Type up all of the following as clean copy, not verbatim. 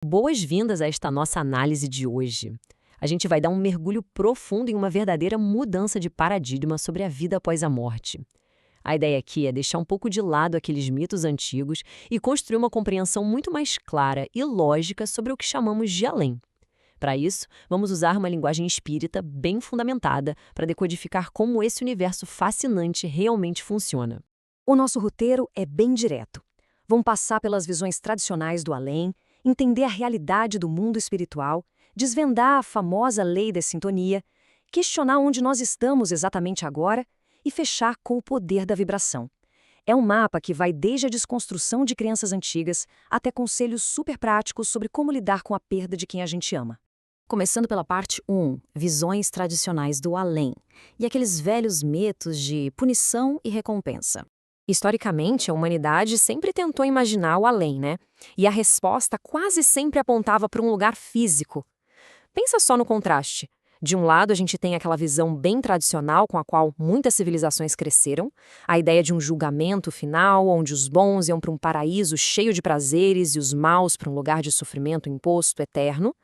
Boas-vindas a esta nossa análise de hoje. A gente vai dar um mergulho profundo em uma verdadeira mudança de paradigma sobre a vida após a morte. A ideia aqui é deixar um pouco de lado aqueles mitos antigos e construir uma compreensão muito mais clara e lógica sobre o que chamamos de além. Para isso, vamos usar uma linguagem espírita bem fundamentada para decodificar como esse universo fascinante realmente funciona. O nosso roteiro é bem direto. Vamos passar pelas visões tradicionais do além, entender a realidade do mundo espiritual, desvendar a famosa lei da sintonia, questionar onde nós estamos exatamente agora e fechar com o poder da vibração. É um mapa que vai desde a desconstrução de crenças antigas até conselhos super práticos sobre como lidar com a perda de quem a gente ama. Começando pela parte 1, visões tradicionais do além, e aqueles velhos mitos de punição e recompensa. Historicamente, a humanidade sempre tentou imaginar o além, né? E a resposta quase sempre apontava para um lugar físico. Pensa só no contraste. De um lado, a gente tem aquela visão bem tradicional com a qual muitas civilizações cresceram, a ideia de um julgamento final, onde os bons iam para um paraíso cheio de prazeres e os maus para um lugar de sofrimento imposto eterno.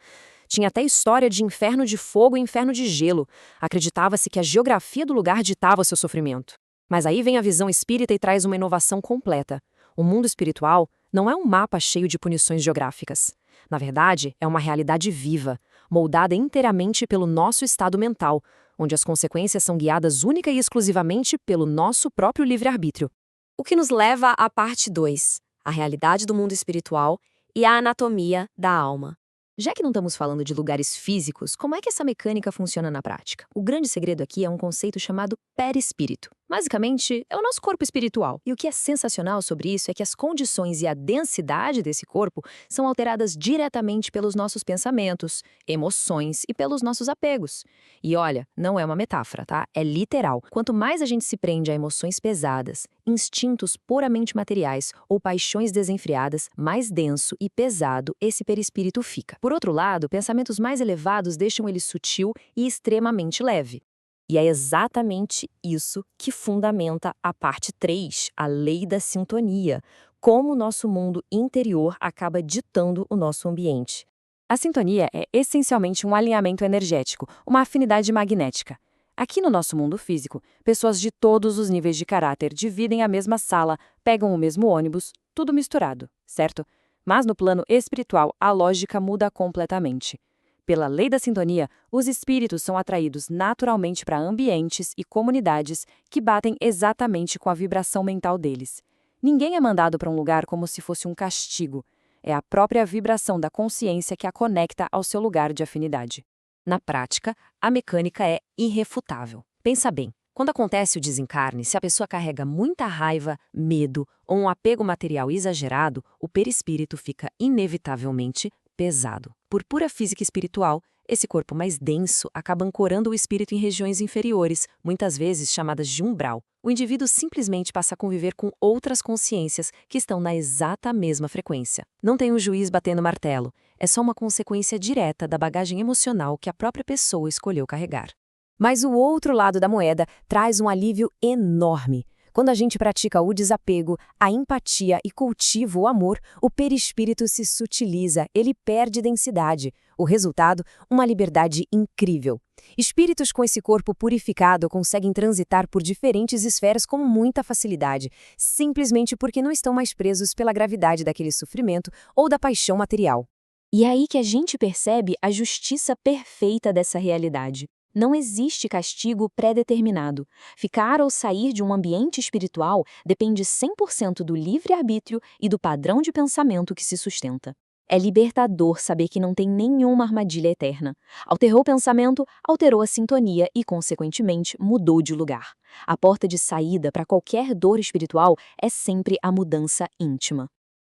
Tinha até história de inferno de fogo e inferno de gelo. Acreditava-se que a geografia do lugar ditava o seu sofrimento. Mas aí vem a visão espírita e traz uma inovação completa. O mundo espiritual não é um mapa cheio de punições geográficas. Na verdade, é uma realidade viva, moldada inteiramente pelo nosso estado mental, onde as consequências são guiadas única e exclusivamente pelo nosso próprio livre-arbítrio. O que nos leva à parte 2, a realidade do mundo espiritual e a anatomia da alma. Já que não estamos falando de lugares físicos, como é que essa mecânica funciona na prática? O grande segredo aqui é um conceito chamado perispírito. Basicamente, é o nosso corpo espiritual. E o que é sensacional sobre isso é que as condições e a densidade desse corpo são alteradas diretamente pelos nossos pensamentos, emoções e pelos nossos apegos. E olha, não é uma metáfora, tá? É literal. Quanto mais a gente se prende a emoções pesadas, instintos puramente materiais ou paixões desenfreadas, mais denso e pesado esse perispírito fica. Por outro lado, pensamentos mais elevados deixam ele sutil e extremamente leve. E é exatamente isso que fundamenta a parte 3, a lei da sintonia, como o nosso mundo interior acaba ditando o nosso ambiente. A sintonia é essencialmente um alinhamento energético, uma afinidade magnética. Aqui no nosso mundo físico, pessoas de todos os níveis de caráter dividem a mesma sala, pegam o mesmo ônibus, tudo misturado, certo? Mas no plano espiritual, a lógica muda completamente. Pela lei da sintonia, os espíritos são atraídos naturalmente para ambientes e comunidades que batem exatamente com a vibração mental deles. Ninguém é mandado para um lugar como se fosse um castigo. É a própria vibração da consciência que a conecta ao seu lugar de afinidade. Na prática, a mecânica é irrefutável. Pensa bem, quando acontece o desencarne, se a pessoa carrega muita raiva, medo ou um apego material exagerado, o perispírito fica inevitavelmente pesado. Por pura física espiritual, esse corpo mais denso acaba ancorando o espírito em regiões inferiores, muitas vezes chamadas de umbral. O indivíduo simplesmente passa a conviver com outras consciências que estão na exata mesma frequência. Não tem o juiz batendo martelo, é só uma consequência direta da bagagem emocional que a própria pessoa escolheu carregar. Mas o outro lado da moeda traz um alívio enorme. Quando a gente pratica o desapego, a empatia e cultiva o amor, o perispírito se sutiliza, ele perde densidade. O resultado, uma liberdade incrível. Espíritos com esse corpo purificado conseguem transitar por diferentes esferas com muita facilidade, simplesmente porque não estão mais presos pela gravidade daquele sofrimento ou da paixão material. E é aí que a gente percebe a justiça perfeita dessa realidade. Não existe castigo pré-determinado. Ficar ou sair de um ambiente espiritual depende 100% do livre-arbítrio e do padrão de pensamento que se sustenta. É libertador saber que não tem nenhuma armadilha eterna. Alterou o pensamento, alterou a sintonia e, consequentemente, mudou de lugar. A porta de saída para qualquer dor espiritual é sempre a mudança íntima.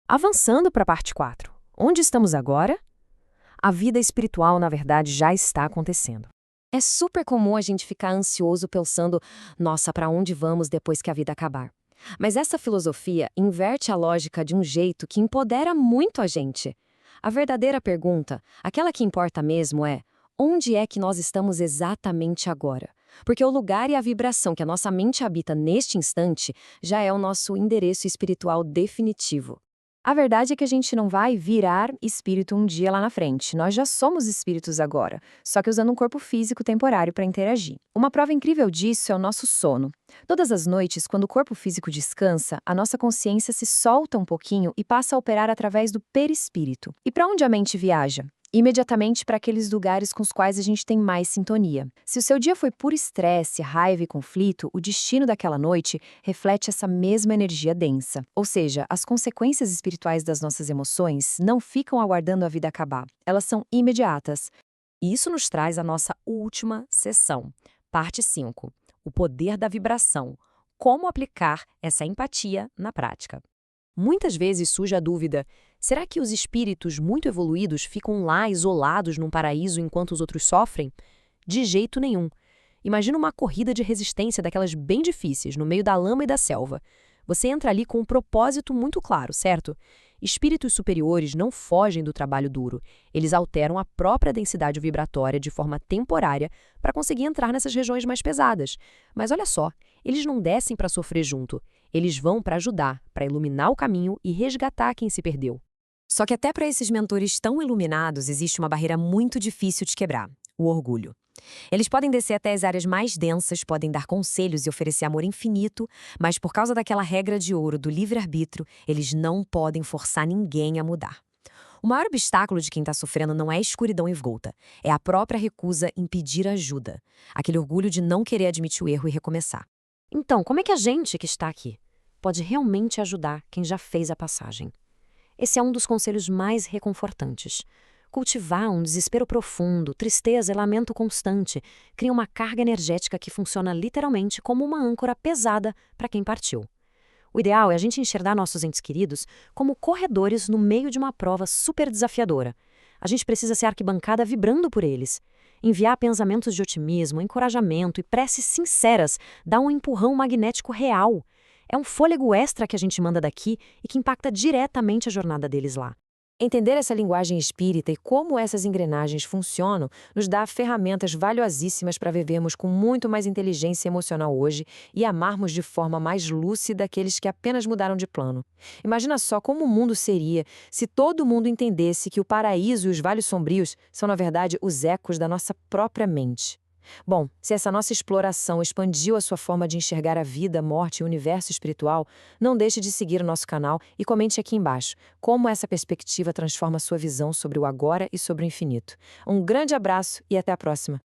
Avançando para a parte 4. Onde estamos agora? A vida espiritual, na verdade, já está acontecendo. É super comum a gente ficar ansioso pensando, nossa, para onde vamos depois que a vida acabar? Mas essa filosofia inverte a lógica de um jeito que empodera muito a gente. A verdadeira pergunta, aquela que importa mesmo é, onde é que nós estamos exatamente agora? Porque o lugar e a vibração que a nossa mente habita neste instante já é o nosso endereço espiritual definitivo. A verdade é que a gente não vai virar espírito um dia lá na frente. Nós já somos espíritos agora, só que usando um corpo físico temporário para interagir. Uma prova incrível disso é o nosso sono. Todas as noites, quando o corpo físico descansa, a nossa consciência se solta um pouquinho e passa a operar através do perispírito. E para onde a mente viaja? Imediatamente para aqueles lugares com os quais a gente tem mais sintonia. Se o seu dia foi puro estresse, raiva e conflito, o destino daquela noite reflete essa mesma energia densa. Ou seja, as consequências espirituais das nossas emoções não ficam aguardando a vida acabar. Elas são imediatas. E isso nos traz a nossa última sessão, parte 5, o poder da vibração. Como aplicar essa empatia na prática? Muitas vezes surge a dúvida: será que os espíritos muito evoluídos ficam lá isolados num paraíso enquanto os outros sofrem? De jeito nenhum. Imagina uma corrida de resistência daquelas bem difíceis, no meio da lama e da selva. Você entra ali com um propósito muito claro, certo? Espíritos superiores não fogem do trabalho duro. Eles alteram a própria densidade vibratória de forma temporária para conseguir entrar nessas regiões mais pesadas. Mas olha só, eles não descem para sofrer junto. Eles vão para ajudar, para iluminar o caminho e resgatar quem se perdeu. Só que até para esses mentores tão iluminados existe uma barreira muito difícil de quebrar: o orgulho. Eles podem descer até as áreas mais densas, podem dar conselhos e oferecer amor infinito, mas por causa daquela regra de ouro do livre-arbítrio, eles não podem forçar ninguém a mudar. O maior obstáculo de quem está sofrendo não é a escuridão em volta, é a própria recusa em pedir ajuda, aquele orgulho de não querer admitir o erro e recomeçar. Então, como é que a gente que está aqui pode realmente ajudar quem já fez a passagem? Esse é um dos conselhos mais reconfortantes. Cultivar um desespero profundo, tristeza e lamento constante cria uma carga energética que funciona literalmente como uma âncora pesada para quem partiu. O ideal é a gente enxergar nossos entes queridos como corredores no meio de uma prova super desafiadora. A gente precisa ser arquibancada vibrando por eles. Enviar pensamentos de otimismo, encorajamento e preces sinceras dá um empurrão magnético real. É um fôlego extra que a gente manda daqui e que impacta diretamente a jornada deles lá. Entender essa linguagem espírita e como essas engrenagens funcionam nos dá ferramentas valiosíssimas para vivermos com muito mais inteligência emocional hoje e amarmos de forma mais lúcida aqueles que apenas mudaram de plano. Imagina só como o mundo seria se todo mundo entendesse que o paraíso e os vales sombrios são, na verdade, os ecos da nossa própria mente. Bom, se essa nossa exploração expandiu a sua forma de enxergar a vida, morte e o universo espiritual, não deixe de seguir o nosso canal e comente aqui embaixo como essa perspectiva transforma a sua visão sobre o agora e sobre o infinito. Um grande abraço e até a próxima!